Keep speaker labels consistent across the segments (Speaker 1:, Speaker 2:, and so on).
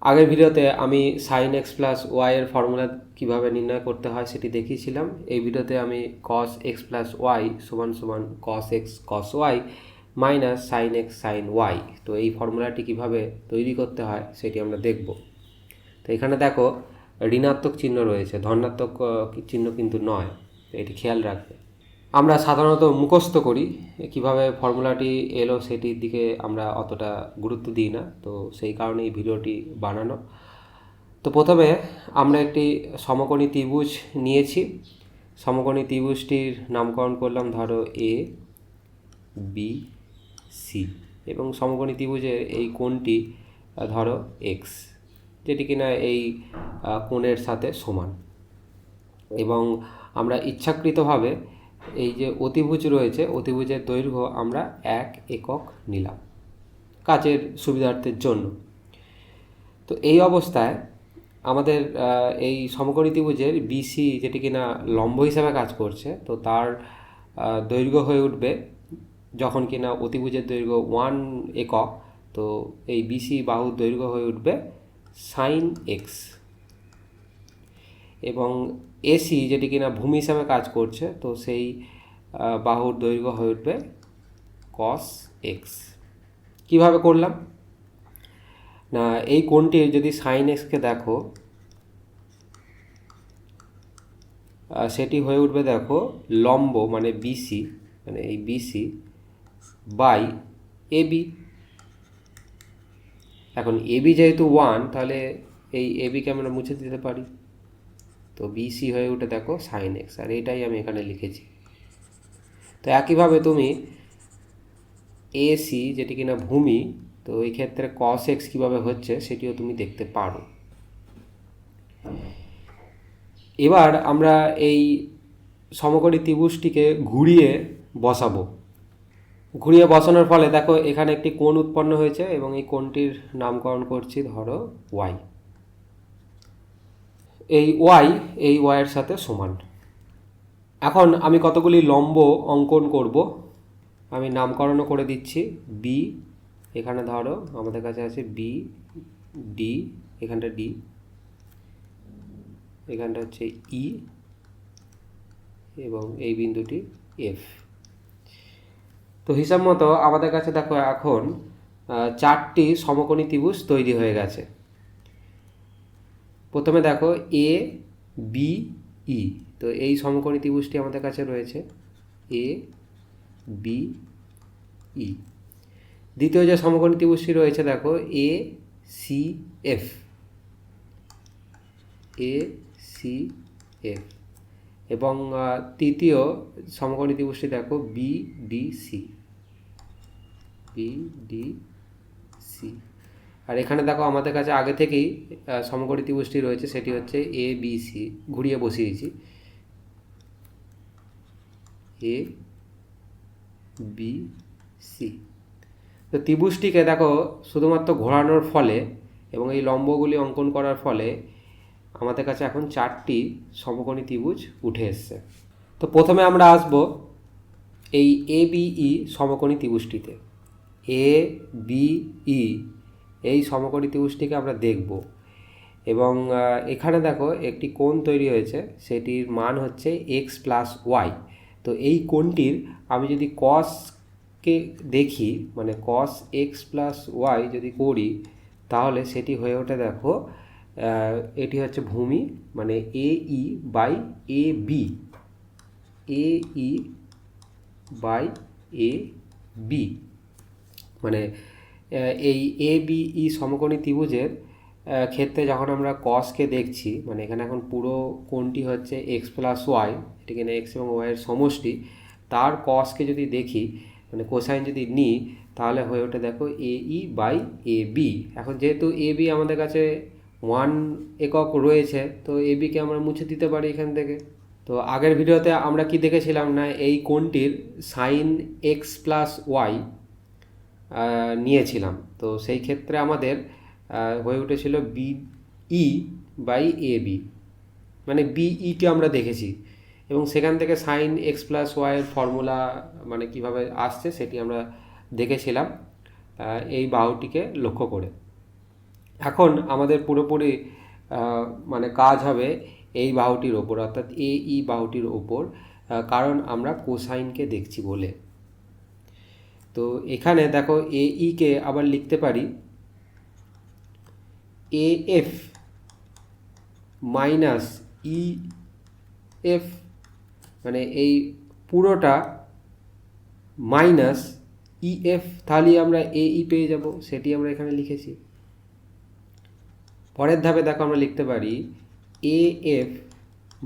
Speaker 1: আগের ভিডিওতে আমি সাইন এক্স প্লাস ওয়াই এর ফর্মুলা কীভাবে নির্ণয় করতে হয় সেটি দেখিয়েছিলাম। এই ভিডিওতে আমি কস এক্স প্লাস ওয়াই সমান সমান cos x cos y minus sine x sine y, তো এই ফর্মুলাটি কীভাবে তৈরি করতে হয় সেটি আমরা দেখব। তো এখানে দেখো ঋণাত্মক চিহ্ন রয়েছে, ধনাত্মক চিহ্ন কিন্তু নয়, তো এটি খেয়াল রাখবে। আমরা সাধারণত মুখস্থ করি, কিভাবে ফর্মুলাটি এলো সেটির দিকে আমরা অতটা গুরুত্ব দিই না, তো সেই কারণে এই ভিডিওটি বানানো। তো প্রথমে আমরা একটি সমকোণী ত্রিভুজ নিয়েছি। সমকোণী ত্রিভুজটির নামকরণ করলাম ধরো এ বি সি, এবং সমকোণী ত্রিভুজের এই কোণটি ধরো এক্স, যেটি কিনা এই কোণের সাথে সমান। এবং আমরা ইচ্ছাকৃতভাবে এই যে অতিভুজ রয়েছে, অতিভুজের দৈর্ঘ্য আমরা 1 একক নিলাম কাজের সুবিধার্থের জন্য। তো এই অবস্থায় আমাদের এই সমকোণী ত্রিভুজের বিসি, যেটি কিনা লম্ব হিসাবে কাজ করছে, তো তার দৈর্ঘ্য হয়ে উঠবে, যখন কিনা অতিভুজের দৈর্ঘ্য 1 একক, তো এই বিসি বাহুর দৈর্ঘ্য হয়ে উঠবে সাইন এক্স। এবং এসি, যেটি কিনা ভূমি হিসাবে কাজ করছে, তো সেই বাহুর দৈর্ঘ্য হয়ে উঠবে কস এক্স। কীভাবে করলাম না, এই কোণটির যদি সাইন এক্সকে দেখো, সেটি হয়ে উঠবে দেখো লম্ব মানে বিসি, মানে এই বিসি বাই এবি। এখন এবি যেহেতু 1, তাহলে এই এবিকে আমরা মুছে দিতে পারি, তো বিসি হয়ে উঠে দেখো সাইন এক্স, আর এটাই আমি এখানে লিখেছি। তো একইভাবে তুমি এসি, যেটি কিনা ভূমি, তো এই ক্ষেত্রে কস এক্স কীভাবে হচ্ছে সেটিও তুমি দেখতে পারো। এবার আমরা এই সমকোণী ত্রিভুজটিকে ঘুরিয়ে বসাবো। ঘুরিয়ে বসানোর ফলে দেখো এখানে একটি কোণ উৎপন্ন হয়েছে, এবং এই কোণটির নামকরণ করছি ধরো ওয়াই। এই ওয়াইয়ের সাথে সমান। এখন আমি কতগুলি লম্ব অঙ্কন করব, আমি নামকরণও করে দিচ্ছি। বি, এখানে ধরো আমাদের কাছে আছে বি, ডি, এখানটা ডি, এখানটা হচ্ছে ই, এবং এই বিন্দুটি এফ। তো হিসাব মতো আমাদের কাছে দেখো এখন 4টি সমকোণী ত্রিভুজ তৈরি হয়ে গেছে। প্রথমে দেখো এ বি ই, তো এই সমকোণী ত্রিভুজটি আমাদের কাছে রয়েছে এ বি ই। দ্বিতীয় যে সমকোণী ত্রিভুজটি রয়েছে দেখো A C F, A C F. এবং তৃতীয় সমকোণী ত্রিভুজটি দেখো B D C, B D C. আর এখানে দেখো আমাদের কাছে আগে থেকেই সমকোণী ত্রিভুজটি রয়েছে, সেটি হচ্ছে এ বি সি, ঘুরিয়ে বসিয়েছি এ বি সি। তো ত্রিভুজটিকে দেখো শুধুমাত্র ঘোরানোর ফলে এবং এই লম্বগুলি অঙ্কন করার ফলে আমাদের কাছে এখন 4টি সমকোণী ত্রিভুজ উঠে এসছে। তো প্রথমে আমরা আসব এই এ বিই সমকোণী ত্রিভুজটিতে। এ বিই এই সমকোণী ত্রিভুজটিকে আমরা দেখব, এবং এখানে দেখো একটি কোণ তৈরি হয়েছে, সেটির মান হচ্ছে এক্স প্লাস ওয়াই। তো এই কোণটির আমি যদি কসকে দেখি, মানে কস এক্স প্লাস ওয়াই যদি করি, তাহলে সেটি হয়ে ওঠে দেখো এটি হচ্ছে ভূমি, মানে A E by A B, A E by A B. মানে এই এ বি ই সমকোণী ত্রিভুজের ক্ষেত্রে যখন আমরা কসকে দেখছি, মানে এখানে এখন পুরো কোণটি হচ্ছে এক্স প্লাস ওয়াই, এটি কিনা এক্স এবং ওয়াইয়ের সমষ্টি, তার কসকে যদি দেখি, মানে কোসাইন যদি নিই, তাহলে হয়ে ওঠে দেখো এ ই বাই এ বি। এখন যেহেতু এ বি আমাদের কাছে 1 একক রয়েছে, তো এ বিকে আমরা মুছে দিতে পারি এখান থেকে। তো আগের ভিডিওতে আমরা কি দেখেছিলাম না, এই কোণটির সাইন এক্স প্লাস ওয়াই নিয়েছিলাম, তো সেই ক্ষেত্রে আমাদের হয়ে উঠেছিল বিই বাই এ বি, মানে বিইকে আমরা দেখেছি, এবং সেখান থেকে সাইন এক্স প্লাস ওয়াইয়ের ফর্মুলা মানে কিভাবে আসছে সেটি আমরা দেখেছিলাম এই বাহুটিকে লক্ষ্য করে। এখন আমাদের পুরোপুরি মানে কাজ হবে এই বাহুটির ওপর, অর্থাৎ এই বাহুটির ওপর, কারণ আমরা কোসাইনকে দেখছি বলে। তো এখানে দেখো কে আবার লিখতে পারি এফ মাইনাস এফ, মানে এই পুরোটা মাইনাস এফ, তাহলে আমরা পেয়ে যাব, সেটি আমরা এখানে লিখেছি। পরের ধাপে দেখো আমরা লিখতে পারি এফ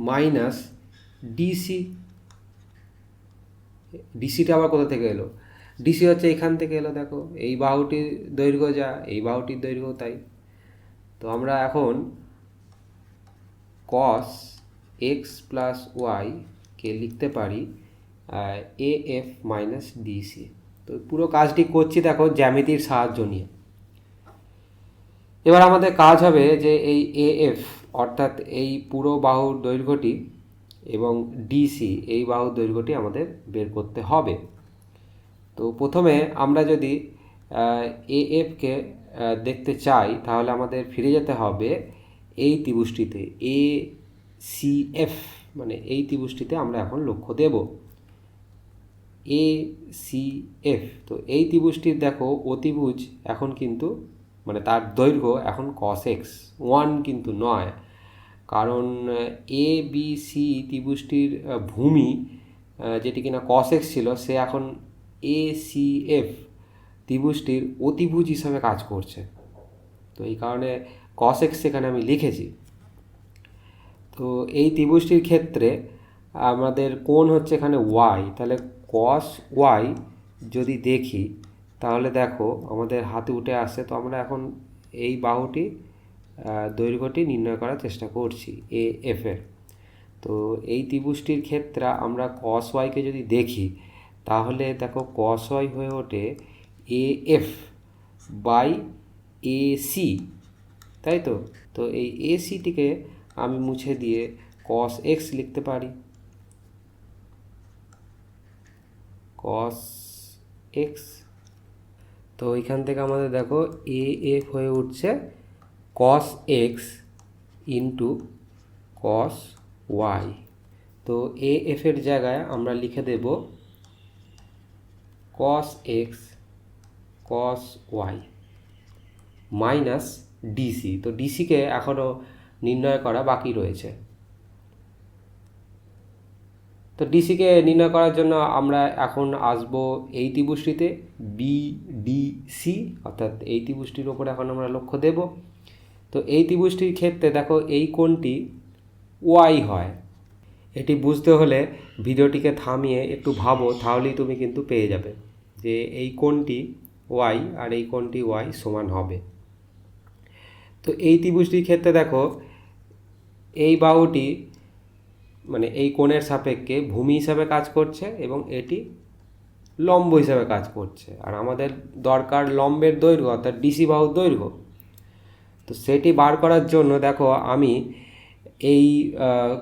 Speaker 1: মাইনাস ডিসিটা আবার কোথা থেকে এলো? ডিসি হচ্ছে এখান থেকে এলো, দেখো এই বাহুটির দৈর্ঘ্য যা, এই বাহুটির দৈর্ঘ্য তাই। তো আমরা এখন cos x প্লাস ওয়াই কে লিখতে পারি এফ মাইনাস ডিসি। তো পুরো কাজটি করছি দেখো জ্যামিতির সাহায্য নিয়ে। এবার আমাদের কাজ হবে যে এই এফ অর্থাৎ এই পুরো বাহুর দৈর্ঘ্যটি এবং ডিসি এই বাহুর দৈর্ঘ্যটি আমাদের বের করতে হবে। তো প্রথমে আমরা যদি এফকে দেখতে চাই তাহলে আমাদের ফিরে যেতে হবে এই ত্রিভুজটিতে, এসিএফ, মানে এই ত্রিভুজটিতে আমরা এখন লক্ষ্য দেব এসিএফ। তো এই ত্রিভুজটির দেখো অতিভুজ এখন কিন্তু, মানে তার দৈর্ঘ্য এখন cos x, 1 কিন্তু নয়, কারণ এ বি সি ত্রিভুজটির ভূমি যেটি কিনা cos x ছিল, সে এখন এসিএফ ত্রিভুজটির অতিভুজ হিসাবে কাজ করছে। তো এই কারণে cos x সেখানে আমি লিখেছি। তো এই ত্রিভুজটির ক্ষেত্রে আমাদের কোণ হচ্ছে এখানে y, তাহলে cos y যদি দেখি তাহলে দেখো আমাদের হাতে উঠে আসছে। তো আমরা এখন এই বাহুটি দৈর্ঘ্যটি নির্ণয় করার চেষ্টা করছি এফ এর। তো এই ত্রিভুজটির ক্ষেত্রে আমরা cos y কে যদি দেখি তাহলে দেখো cos y হয়ে ওঠে এফ বাই এসি, তাই তো। তো এই এসিটিকে আমি মুছে দিয়ে cos x লিখতে পারি, cos x। তো এখান থেকে আমাদের দেখো এফ হয়ে উঠছে cos x into cos y। তো এফ এর জায়গায় আমরা লিখে দেব cos x cos y minus DC. তো ডিসিকে এখনও নির্ণয় করা বাকি রয়েছে। তো ডিসিকে নির্ণয় করার জন্য আমরা এখন আসব এই ত্রিভুজটিতে বিডিসি, অর্থাৎ এই ত্রিভুজটির ওপর এখন আমরা লক্ষ্য দেব। তো এই ত্রিভুজটির ক্ষেত্রে দেখো এই কোণটি ওয়াই হয়। এটি বুঝতে হলে ভিডিওটিকে থামিয়ে একটু ভাবো, তাহলেই তুমি কিন্তু পেয়ে যাবে যে এই কোণটি ওয়াই আর এই কোণটি ওয়াই সমান হবে। তো এই ত্রিভুজটির ক্ষেত্রে দেখো এই বাহুটি মানে এই কোণের সাপেক্ষে ভূমি হিসাবে কাজ করছে এবং এটি লম্ব হিসাবে কাজ করছে, আর আমাদের দরকার লম্বের দৈর্ঘ্য অর্থাৎ ডিসি বাহুর দৈর্ঘ্য। তো সেটি বার করার জন্য দেখো আমি এই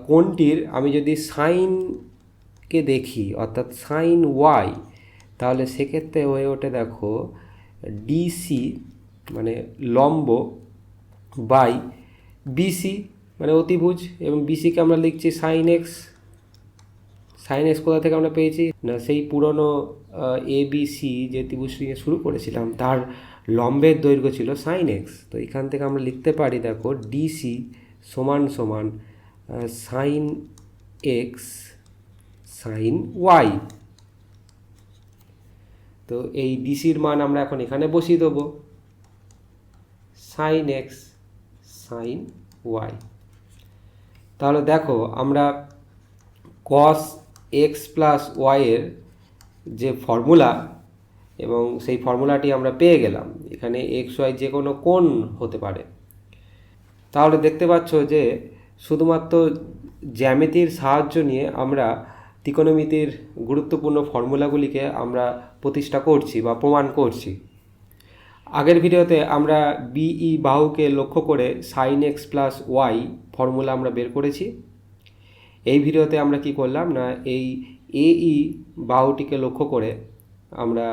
Speaker 1: কোণটির আমি যদি সাইনকে দেখি অর্থাৎ সাইন ওয়াই, তাহলে সেক্ষেত্রে হয়ে ওঠে দেখো ডিসি মানে লম্ব বাই বিসি মানে অতিভুজ, এবং বিসিকে আমরা লিখছি সাইন এক্স। সাইন এক্স কোথা থেকে আমরা পেয়েছি না, সেই পুরনো এবিসি যে ত্রিভুজটি নিয়ে শুরু করেছিলাম তার লম্বের দৈর্ঘ্য ছিল সাইন এক্স। তো এখান থেকে আমরা লিখতে পারি দেখো ডিসি সমান সমান সাইন এক্স সাইন ওয়াই। তো এই ডিসির মান আমরা এখন এখানে বসিয়ে দেবো সাইন এক্স সাইন ওয়াই। তাহলে দেখো আমরা cos x প্লাস ওয়াইয়ের যে ফর্মুলা, এবং সেই ফর্মুলাটি আমরা পেয়ে গেলাম। এখানে এক্স ওয়াই যে কোনো কোণ হতে পারে। তাহলে দেখতে পাচ্ছ যে শুধুমাত্র জ্যামিতির সাহায্য নিয়ে আমরা ত্রিকোণমিতির গুরুত্বপূর্ণ ফর্মুলাগুলিকে আমরা প্রতিষ্ঠা করছি বা প্রমাণ করছি। আগের ভিডিওতে আমরা বিই বাহুকে লক্ষ্য করে sine X plus Y formula আমরা বের করেছি। এই ভিডিওতে আমরা কি করলাম না, এই এই বাহুটিকে লক্ষ্য করে আমরা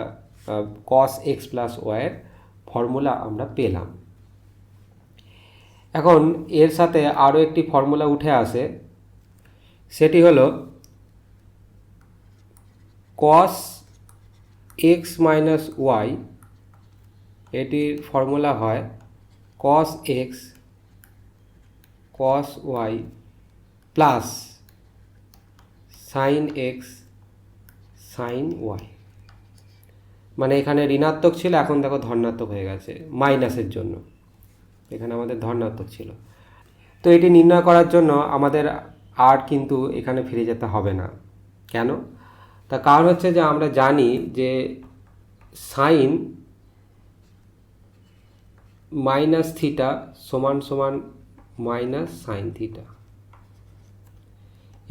Speaker 1: cos x প্লাস ওয়াইয়ের ফর্মুলা আমরা পেলাম। এখন এর সাথে আরও একটি ফর্মুলা উঠে আসে, সেটি হলো cos x মাইনাস ওয়াই, এটির ফর্মুলা হয় cos x cos y plus sin x sin y। মানে এখানে ঋণাত্মক ছিল, এখন দেখো ধনাত্মক হয়ে গেছে মাইনাসের জন্য, এখানে আমাদের ধনাত্মক ছিল। তো এটি নির্ণয় করার জন্য আমাদের আর কিন্তু এখানে ফিরে যেতে হবে না। কেন? তার কারণ হচ্ছে যে আমরা জানি যে সাইন মাইনাস থিটা সমান সমান মাইনাস সাইন থিটা,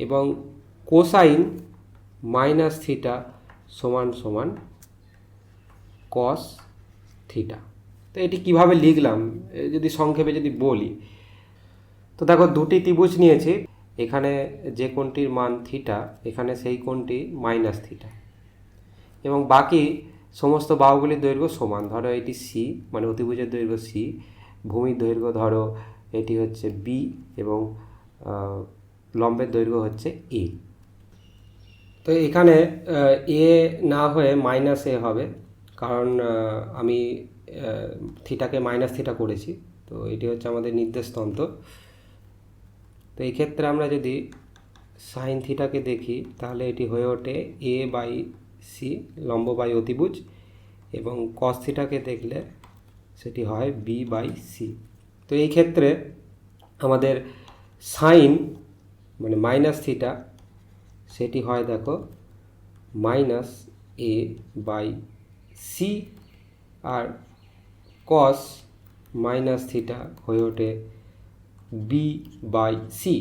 Speaker 1: এবং কোসাইন মাইনাস থিটা সমান সমান কস থিটা। তো এটি কিভাবে লিখলাম যদি সংক্ষেপে যদি বলি, তো দেখো দুটি ত্রিভুজ নিয়েছি, এখানে যে কোণটির মান থিটা, এখানে সেই কোণটি মাইনাস থিটা, এবং বাকি সমস্ত বাহুগুলির দৈর্ঘ্য সমান। ধরো এটি সি, মানে অতিভুজের দৈর্ঘ্য সি, ভূমির দৈর্ঘ্য ধরো এটি হচ্ছে বি, এবং লম্বের দৈর্ঘ্য হচ্ছে এ। তো এখানে এ না হয়ে মাইনাস এ হবে, কারণ আমি থিটাকে মাইনাস থিটা করেছি। তো এটি হচ্ছে আমাদের নির্দেশতন্ত্র। তো এই ক্ষেত্রে আমরা যদি সাইন থিটাকে দেখি, তাহলে এটি হয়ে ওঠে এ বাই সি, লম্ব বাই অতিভুজ, এবং কস থিটাকে দেখলে সেটি হয় বি বাই সি। তো এই ক্ষেত্রে আমাদের সাইন মানে মাইনাস থিটা, সেটি হয় দেখো মাইনাস এ বাই সি, আর কস মাইনাস থিটা হয়ে ওঠে বি বাই সি।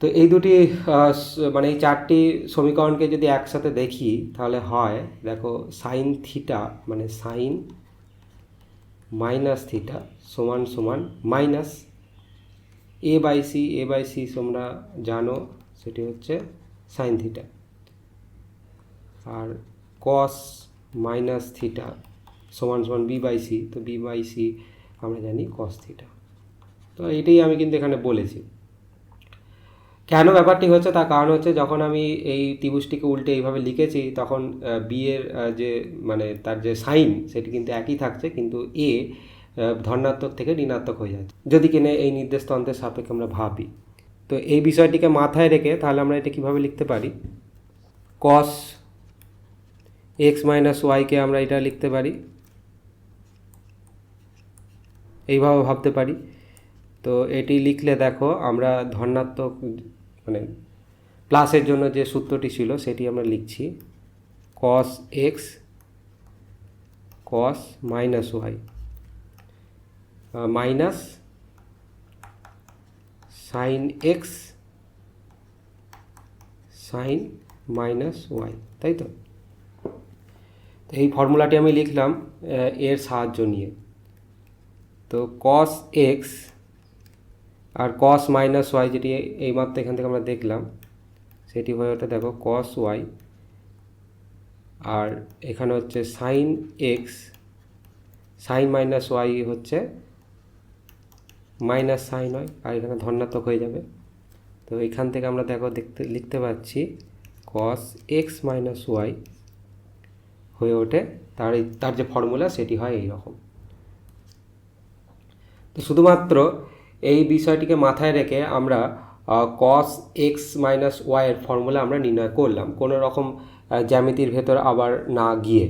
Speaker 1: তো এই দুটি মানে এই চারটি সমীকরণকে যদি একসাথে দেখি, তাহলে হয় দেখো সাইন থিটা মানে সাইন মাইনাস থিটা সমান সমান minus A by C. A by C তোমরা জানো সেটি হচ্ছে সাইন থিটা, আর কস মাইনাস থিটা সমান সমান বি বাই সি। তো বি বাই সি আমরা জানি কস থিটা। তো এটাই আমি কিন্তু এখানে বলেছি। কেন ব্যাপারটি হচ্ছে তার কারণ হচ্ছে, যখন আমি এই ত্রিভুজটিকে উল্টে এইভাবে লিখেছি, তখন বি এর যে মানে তার যে সাইন সেটি কিন্তু একই থাকছে, কিন্তু এ ধনাত্মক থেকে ঋণাত্মক হয়ে যাচ্ছে যদি কিনা এই নির্দেশতন্ত্রের সাপেক্ষে আমরা ভাবি। তো এই বিষয়টিকে মাথায় রেখে তাহলে আমরা এটা কীভাবে লিখতে পারি, কস এক্স মাইনাস ওয়াইকে আমরা এটা লিখতে পারি, এইভাবে ভাবতে পারি। তো এটি লিখলে দেখো আমরা ধনাত্মক মানে প্লাসের জন্য যে সূত্রটি ছিল সেটি আমরা লিখছি, cos x cos minus y minus sine x sine minus y, তাই তো? এই ফর্মুলাটি আমি লিখলাম এর সাহায্য নিয়ে। তো কস এক্স আর কস মাইনাস ওয়াই, যেটি এইমাত্র এখান থেকে আমরা দেখলাম, সেটি হয়ে ওঠে দেখো কস ওয়াই, আর এখানে হচ্ছে sine x sine minus Y হচ্ছে মাইনাস সাইন ওয়াই, আর এখানে ধনাত্মক হয়ে যাবে। তো এখান থেকে আমরা দেখো লিখতে পাচ্ছি কস এক্স মাইনাস ওয়াই হয়ে ওঠে তার যে ফর্মুলা সেটি হয় এই রকম। তো শুধুমাত্র এই বিষয়টিকে মাথায় রেখে আমরা কস এক্স মাইনাস ওয়াইয়ের ফর্মুলা আমরা নির্ণয় করলাম, কোনো রকম জ্যামিতির ভেতর আবার না গিয়ে।